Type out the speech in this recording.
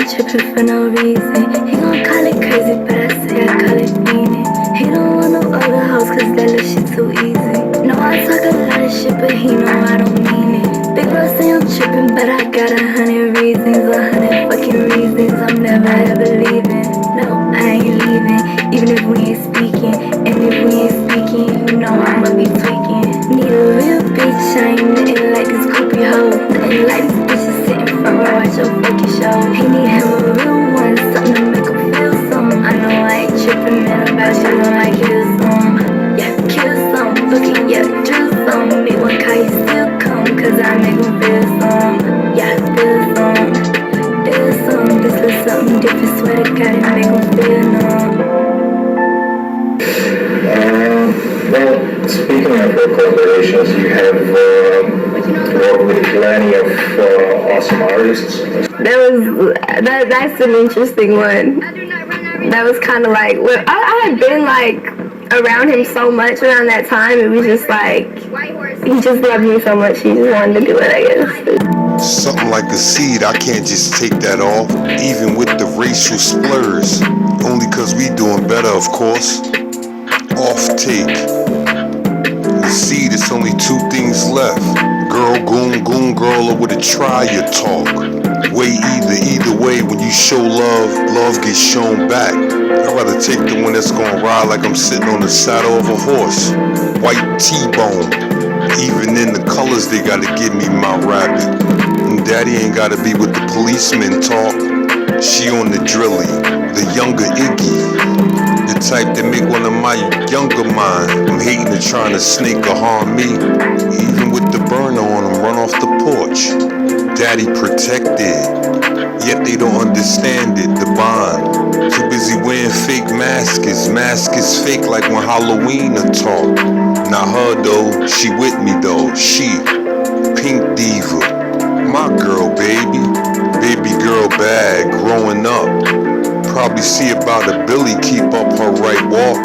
tripping for no reason. He gon' call it crazy, but I say I call it fiending. He don't want no other hoes, cause that little shit too easy. No, I talk a lot of shit, but he know I don't mean it. Big bro say I'm tripping, but I got 100 reasons, 100 fucking reasons. I'm never ever leaving. No, I ain't leaving, even if we ain't speaking. And if we ain't speaking, you know I'ma be tweaking. Need a real bitch, I ain't nothing like this groupie hoe. Nothing like these bitches sitting front row at your fucking show. He need him a real one, something to make him feel something. I know I ain't tripping, man, about you, don't like kill some. Yeah, kill some, fucking yeah, drill some. Make one call, you still come, cause I make him feel some. Yeah, feel some, feel some. This was something different, swear to God, it make him feel numb. Well, speaking of collaborations, you have worked with plenty of awesome artists. That's an interesting one. That was kind of like, well, I had been like around him so much around that time. It was just like, he just loved me so much, he just wanted to do it, I guess. Something like a seed, I can't just take that off, even with the racial slurs. Only cause we doing better, of course. Off take. The seed, it's only two things left. Girl, goon, girl, or with a try your talk. Either way, when you show love, love gets shown back. I'd rather take the one that's gonna ride like I'm sitting on the saddle of a horse. White T-bone. Even in the colors, they gotta give me my rabbit. And daddy ain't gotta be with the policeman talk. She on the drilly, the younger Iggy. The type that make one of my younger mind. I'm hating to trying to snake or harm me. Even with the burner on them, run off the porch. Daddy protected, yet they don't understand it, the bond. Too busy wearing fake masks. Mask is fake like when Halloween a talk. Not her though, she with me though. She, pink diva, my girl baby. Baby girl bad, growing up. Probably see about a Billy keep up her right walk.